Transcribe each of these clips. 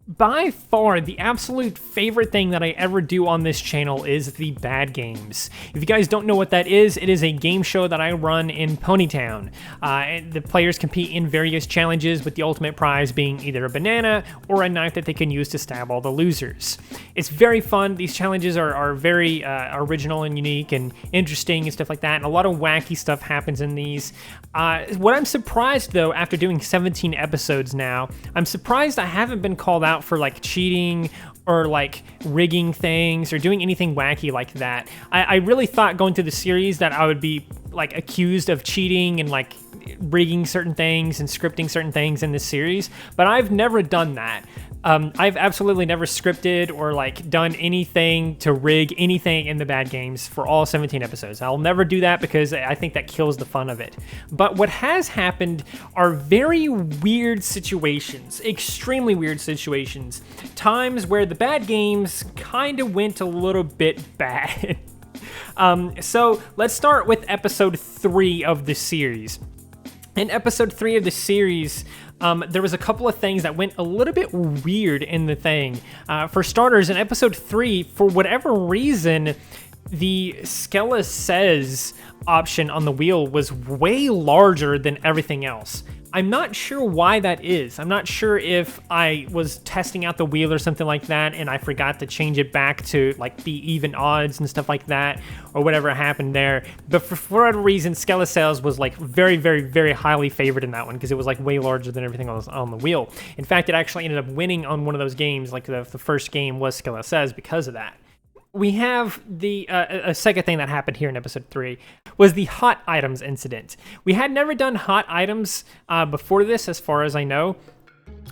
By far, the absolute favorite thing that I ever do on this channel is the bad games. If you guys don't know what that is, it is a game show that I run in Ponytown. The players compete in various challenges, with the ultimate prize being either a banana or a knife that they can use to stab all the losers. It's very fun. These challenges are very original and unique and interesting and stuff like that, and a lot of wacky stuff happens in these. What I'm surprised, though, after doing 17 episodes now, I'm surprised I haven't been called out for like cheating or like rigging things or doing anything wacky like that. I really thought going through the series that I would be like accused of cheating and like rigging certain things and scripting certain things in this series, but I've never done that. I've absolutely never scripted or like done anything to rig anything in the bad games for all 17 episodes. I'll never do that because I think that kills the fun of it. But what has happened are very weird situations, extremely weird situations, times where the bad games kind of went a little bit bad. So let's start with episode 3 of the series. In episode 3 of the series, there was a couple of things that went a little bit weird in the thing. For starters, in episode 3, for whatever reason, the Skella Says option on the wheel was way larger than everything else. I'm not sure why that is. I'm not sure if I was testing out the wheel or something like that and I forgot to change it back to like the even odds and stuff like that, or whatever happened there. But for whatever reason, Skella Says was like very, very, very highly favored in that one because it was like way larger than everything else on the wheel. In fact, it actually ended up winning on one of those games. Like the first game was Skella Says because of that. We have a second thing that happened here in episode 3 was the hot items incident. We had never done hot items before this, as far as I know.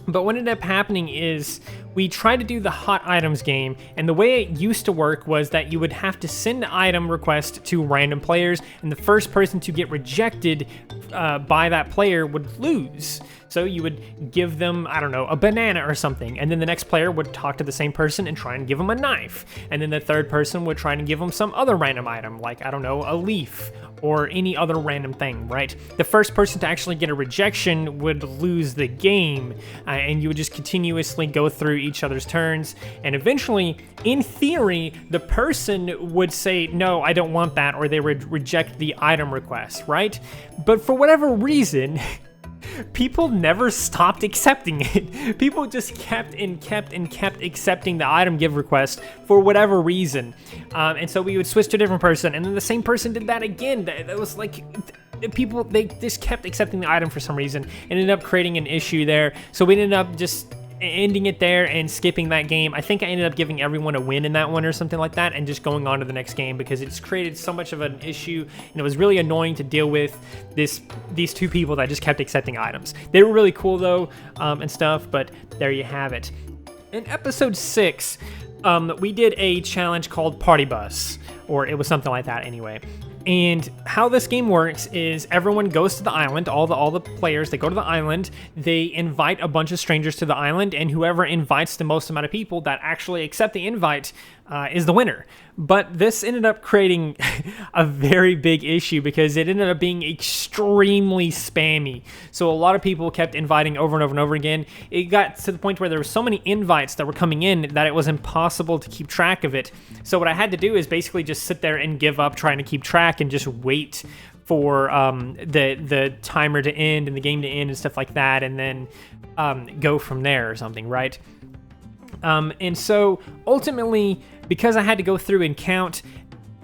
But what ended up happening is we tried to do the hot items game, and the way it used to work was that you would have to send an item request to random players, and the first person to get rejected by that player would lose. So you would give them, I don't know, a banana or something, and then the next player would talk to the same person and try and give them a knife, and then the third person would try and give them some other random item, like, I don't know, a leaf or any other random thing, right? The first person to actually get a rejection would lose the game, and you would just continuously go through each other's turns, and eventually, in theory, the person would say, no, I don't want that, or they would reject the item request, right? But for whatever reason, people never stopped accepting it. People just kept accepting the item give request for whatever reason. And so we would switch to a different person, and then the same person did that again. That was like, people, they just kept accepting the item for some reason. Ended up creating an issue there. So we ended up just ending it there and skipping that game. I think I ended up giving everyone a win in that one or something like that, and just going on to the next game because it's created so much of an issue, and it was really annoying to deal with these two people that just kept accepting items. They were really cool though, and stuff, but there you have it. In episode 6, we did a challenge called Party Bus, or it was something like that anyway. And how this game works is everyone goes to the island, all the players, they go to the island, they invite a bunch of strangers to the island, and whoever invites the most amount of people that actually accept the invite is the winner. But this ended up creating a very big issue because it ended up being extremely spammy. So a lot of people kept inviting over and over and over again. It got to the point where there were so many invites that were coming in that it was impossible to keep track of it. So what I had to do is basically just sit there and give up trying to keep track and just wait for the timer to end and the game to end and stuff like that, and then go from there or something, right? And so ultimately, because I had to go through and count,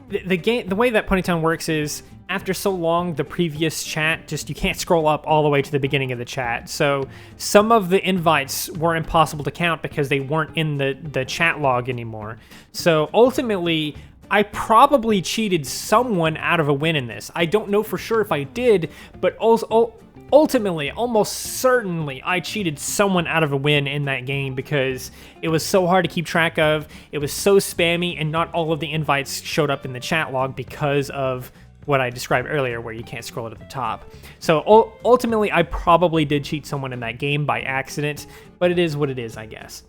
the way that Ponytown works is after so long, the previous chat, you can't scroll up all the way to the beginning of the chat. So some of the invites were impossible to count because they weren't in the chat log anymore. So ultimately, I probably cheated someone out of a win in this. I don't know for sure if I did, but also ultimately, almost certainly, I cheated someone out of a win in that game because it was so hard to keep track of, it was so spammy, and not all of the invites showed up in the chat log because of what I described earlier, where you can't scroll it at the top. So ultimately, I probably did cheat someone in that game by accident, but it is what it is, I guess.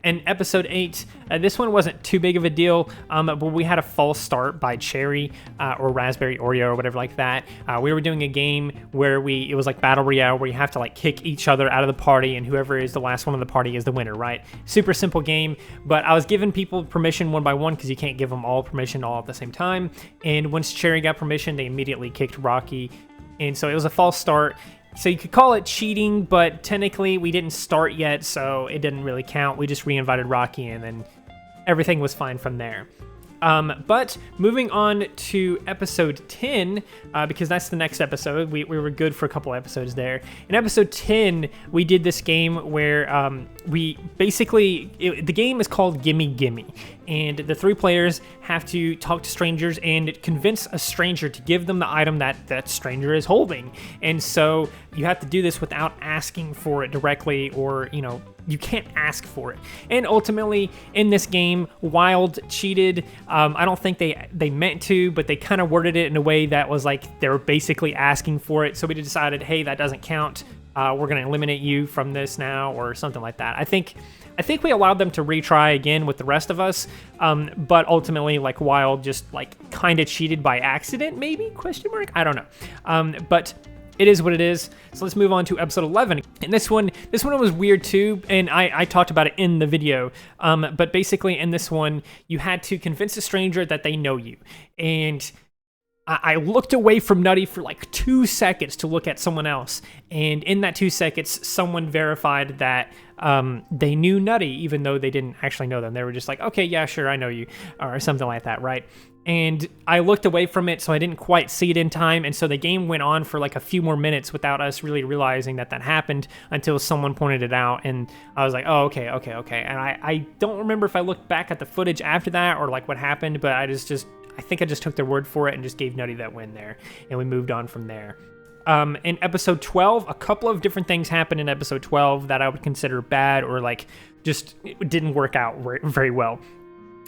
In episode 8, this one wasn't too big of a deal, but we had a false start by Cherry or Raspberry Oreo or whatever like that. We were doing a game where it was like Battle Royale, where you have to like kick each other out of the party, and whoever is the last one of the party is the winner, right? Super simple game, but I was giving people permission one by one because you can't give them all permission all at the same time. And once Cherry got permission, they immediately kicked Rocky, and so it was a false start. So you could call it cheating, but technically we didn't start yet, so it didn't really count. We just re-invited Rocky, and then everything was fine from there. But moving on to episode 10, because that's the next episode. We were good for a couple episodes there. In episode 10, we did this game where we basically, the game is called Gimme Gimme, and the 3 players have to talk to strangers and convince a stranger to give them the item that stranger is holding. And so you have to do this without asking for it directly, or, you can't ask for it. And ultimately, in this game, Wild cheated. I don't think they meant to, but they kind of worded it in a way that was like they were basically asking for it. So we decided, hey, that doesn't count. We're going to eliminate you from this now, or something like that. I think we allowed them to retry again with the rest of us, but ultimately, like, Wild just like kind of cheated by accident, maybe? Question mark? I don't know. But it is what it is. So let's move on to episode 11. And this one was weird too, and I talked about it in the video. But basically in this one, you had to convince a stranger that they know you. And I looked away from Nutty for like 2 seconds to look at someone else. And in that 2 seconds, someone verified that they knew Nutty, even though they didn't actually know them. They were just like, okay, yeah, sure, I know you, or something like that, right? And I looked away from it, so I didn't quite see it in time, and so the game went on for like a few more minutes without us really realizing that happened until someone pointed it out, and I was like, oh, okay. And I don't remember if I looked back at the footage after that or like what happened, but I think I just took their word for it and just gave Nutty that win there, and we moved on from there. In episode 12, a couple of different things happened in episode 12 that I would consider bad, or like just it didn't work out very well.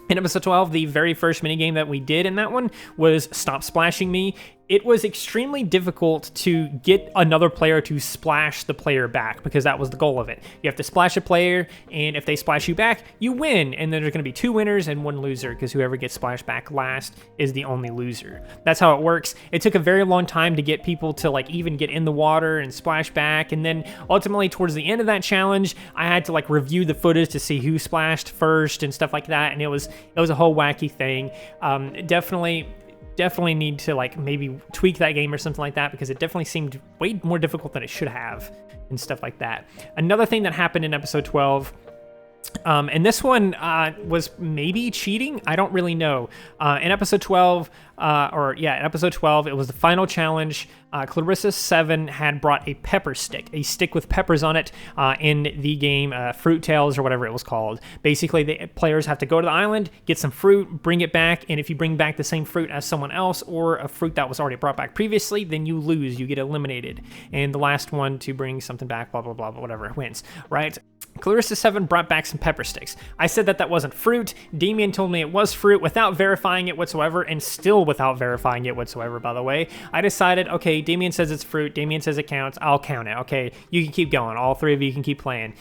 In episode 12, the very first minigame that we did in that one was Stop Splashing Me. It was extremely difficult to get another player to splash the player back, because that was the goal of it. You have to splash a player, and if they splash you back, you win. And then there's going to be 2 winners and 1 loser, because whoever gets splashed back last is the only loser. That's how it works. It took a very long time to get people to like even get in the water and splash back. And then ultimately towards the end of that challenge, I had to like review the footage to see who splashed first and stuff like that. And it was a whole wacky thing. Definitely need to like maybe tweak that game or something like that, because it definitely seemed way more difficult than it should have and stuff like that. Another thing that happened in episode 12, and this one was maybe cheating, I don't really know. In episode 12, in episode 12, it was the final challenge. Clarissa 7 had brought a pepper stick, a stick with peppers on it, in the game Fruit Tales or whatever it was called. Basically, the players have to go to the island, get some fruit, bring it back, and if you bring back the same fruit as someone else, or a fruit that was already brought back previously, then you lose, you get eliminated. And the last one to bring something back, blah, blah, blah, whatever, wins, right? Clarissa 7 brought back some pepper sticks. I said that wasn't fruit. Damien told me it was fruit without verifying it whatsoever, and still without verifying it whatsoever, by the way. I decided, okay, Damien says it's fruit, Damien says it counts, I'll count it. Okay, you can keep going. All 3 of you can keep playing.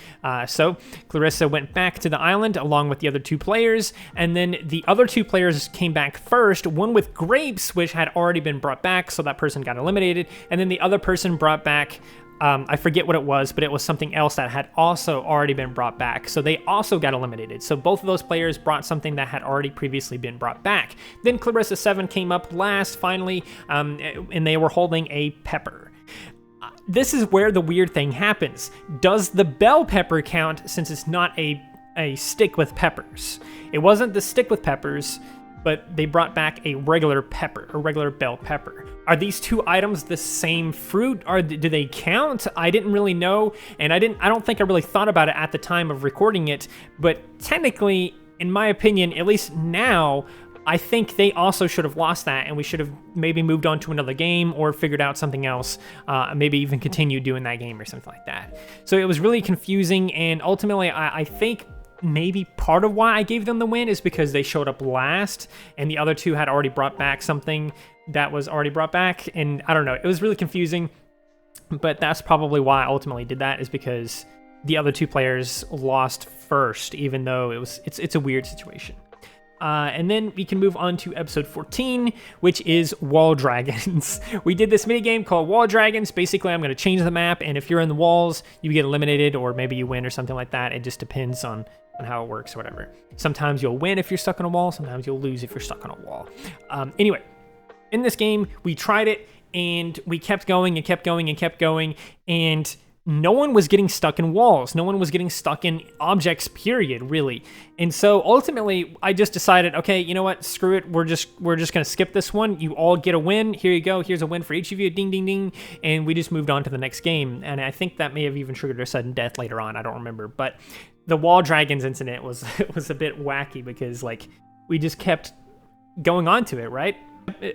So Clarissa went back to the island along with the other 2 players, and then the other 2 players came back first, one with grapes, which had already been brought back, so that person got eliminated, and then the other person brought back I forget what it was, but it was something else that had also already been brought back. So they also got eliminated. So both of those players brought something that had already previously been brought back. Then Clarissa 7 came up last, finally, and they were holding a pepper. This is where the weird thing happens. Does the bell pepper count, since it's not a stick with peppers? It wasn't the stick with peppers, but they brought back a regular pepper, a regular bell pepper. Are these 2 items the same fruit? Or do they count? I didn't really know, and I don't think I really thought about it at the time of recording it, but technically, in my opinion, at least now, I think they also should have lost that, and we should have maybe moved on to another game or figured out something else, maybe even continued doing that game or something like that. So it was really confusing, and ultimately, I think maybe part of why I gave them the win is because they showed up last, and the other 2 had already brought back something that was already brought back, and I don't know, it was really confusing, but that's probably why I ultimately did that, is because the other 2 players lost first, even though it's a weird situation. And then we can move on to episode 14, which is Wall Dragons. We did this mini game called Wall Dragons. Basically, I'm going to change the map, and if you're in the walls, you get eliminated, or maybe you win or something like that. It just depends on how it works or whatever. Sometimes you'll win if you're stuck on a wall. Sometimes you'll lose if you're stuck on a wall. Anyway, in this game, we tried it, and we kept going and kept going and kept going, and no one was getting stuck in walls. No one was getting stuck in objects, period, really. And so ultimately, I just decided, okay, you know what? Screw it. We're just gonna skip this one. You all get a win. Here you go. Here's a win for each of you. Ding, ding, ding. And we just moved on to the next game. And I think that may have even triggered a sudden death later on. I don't remember. But the Wall Dragons incident was a bit wacky because like we just kept going on to it, right?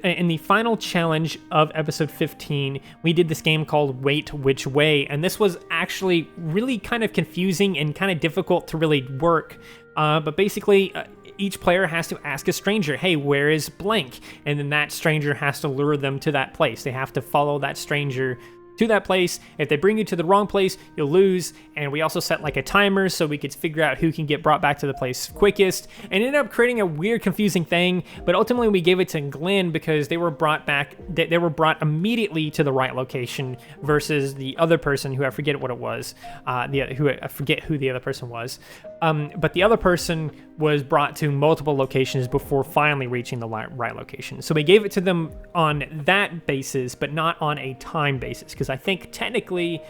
In the final challenge of episode 15, we did this game called Wait Which Way, and this was actually really kind of confusing and kind of difficult to really work. But basically, each player has to ask a stranger, hey, where is blank? And then that stranger has to lure them to that place. They have to follow that stranger to that place. If they bring you to the wrong place, you'll lose. And we also set like a timer so we could figure out who can get brought back to the place quickest, and ended up creating a weird, confusing thing. But ultimately we gave it to Glenn because they were brought back, they were brought immediately to the right location versus the other person who I forget what it was, I forget who the other person was. But the other person was brought to multiple locations before finally reaching the right location. So we gave it to them on that basis, but not on a time basis, because I think technically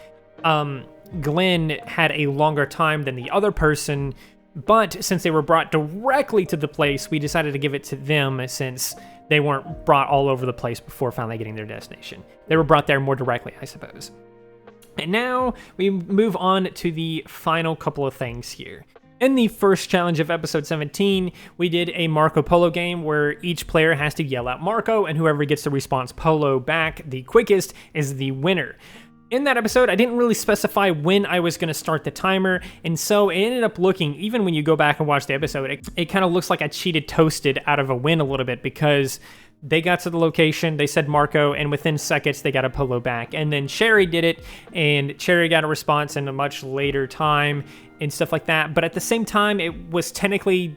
Glenn had a longer time than the other person, but since they were brought directly to the place, we decided to give it to them since they weren't brought all over the place before finally getting their destination. They were brought there more directly, I suppose. And now we move on to the final couple of things here. In the first challenge of episode 17, we did a Marco Polo game where each player has to yell out Marco, and whoever gets the response Polo back the quickest is the winner. In that episode, I didn't really specify when I was going to start the timer, and so it ended up looking, even when you go back and watch the episode, it kind of looks like I cheated Toasted out of a win a little bit, because they got to the location, they said Marco, and within seconds they got a Polo back. And then Cherry did it, and Cherry got a response in a much later time and stuff like that. But at the same time, it was technically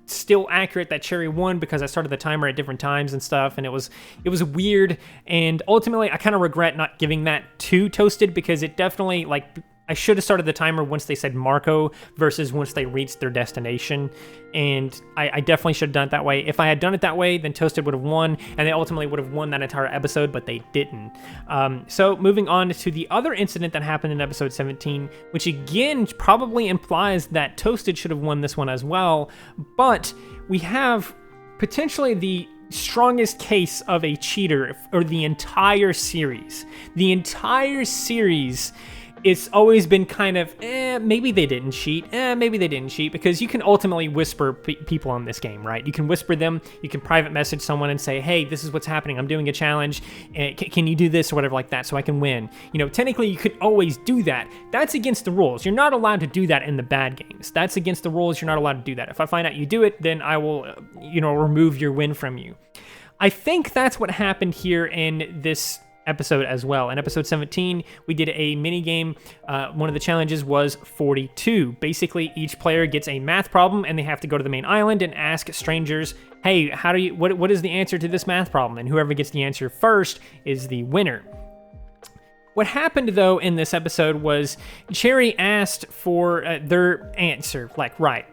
still accurate that Cherry won because I started the timer at different times and stuff, and it was weird. And ultimately, I kind of regret not giving that to Toasted, because it definitely, like, I should have started the timer once they said Marco versus once they reached their destination. And I definitely should have done it that way. If I had done it that way, then Toasted would have won, and they ultimately would have won that entire episode, but they didn't. So moving on to the other incident that happened in episode 17, which again probably implies that Toasted should have won this one as well, but we have potentially the strongest case of a cheater for the entire series. The entire series, it's always been kind of, maybe they didn't cheat, maybe they didn't cheat, because you can ultimately whisper people on this game, right? You can whisper them, you can private message someone and say, hey, this is what's happening, I'm doing a challenge, can you do this or whatever like that so I can win? You know, technically you could always do that. That's against the rules. You're not allowed to do that in the bad games. That's against the rules. You're not allowed to do that. If I find out you do it, then I will, remove your win from you. I think that's what happened here in this episode as well. In episode 17, we did a mini game. One of the challenges was 42. Basically, each player gets a math problem, and they have to go to the main island and ask strangers, hey, what is the answer to this math problem? And whoever gets the answer first is the winner. What happened, though, in this episode was Cherry asked for their answer,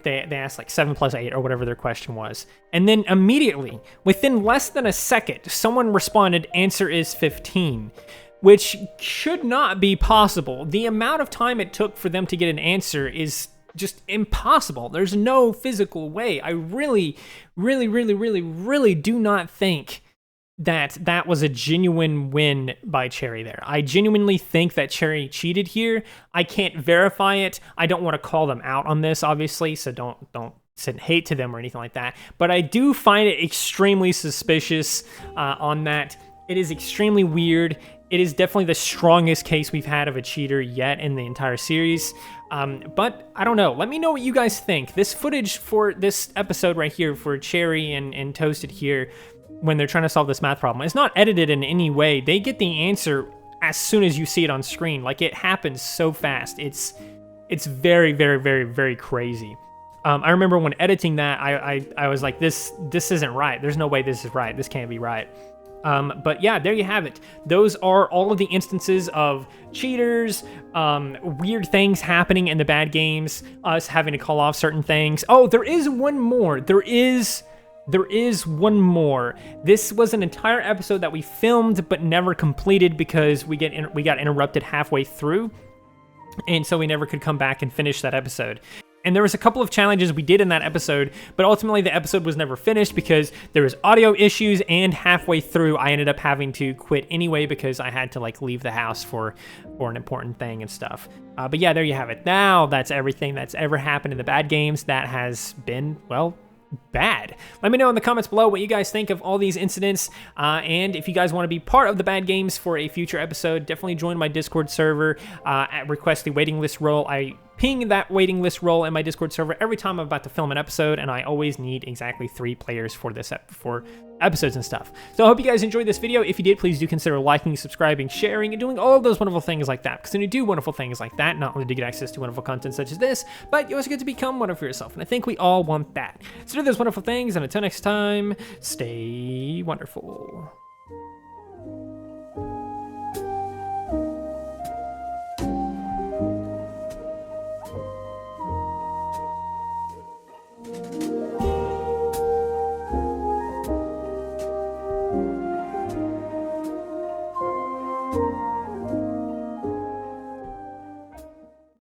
they asked 7 plus 8 or whatever their question was. And then immediately, within less than a second, someone responded, answer is 15, which should not be possible. The amount of time it took for them to get an answer is just impossible. There's no physical way. I really, really, really, really, really do not think that was a genuine win by Cherry there. I genuinely think that Cherry cheated here. I can't verify it. I don't want to call them out on this, obviously, so don't send hate to them or anything like that. But I do find it extremely suspicious on that. It is extremely weird. It is definitely the strongest case we've had of a cheater yet in the entire series. But I don't know. Let me know what you guys think. This footage for this episode right here for Cherry and Toasted here, when they're trying to solve this math problem, it's not edited in any way. They get the answer as soon as you see it on screen. Like, it happens so fast. It's It's very, very, very, very crazy. I remember when editing that, I was like, this isn't right. There's no way this is right. This can't be right. But yeah, there you have it. Those are all of the instances of cheaters, weird things happening in the bad games, us having to call off certain things. Oh, there is one more. There is one more. This was an entire episode that we filmed but never completed because we got interrupted halfway through, and so we never could come back and finish that episode. And there was a couple of challenges we did in that episode, but ultimately the episode was never finished because there was audio issues, and halfway through I ended up having to quit anyway because I had to like leave the house for an important thing and stuff. But yeah, there you have it. Now that's everything that's ever happened in the bad games that has been, well, bad. Let me know in the comments below what you guys think of all these incidents, and if you guys want to be part of the bad games for a future episode, definitely join my Discord server. Request the waiting list role. I ping that waiting list role in my Discord server every time I'm about to film an episode, and I always need exactly 3 players for this for episodes and stuff. So I hope you guys enjoyed this video. If you did, please do consider liking, subscribing, sharing, and doing all of those wonderful things like that, because when you do wonderful things like that, not only do you get access to wonderful content such as this, but you also get to become wonderful for yourself, and I think we all want that. So do those wonderful things, and until next time, stay wonderful.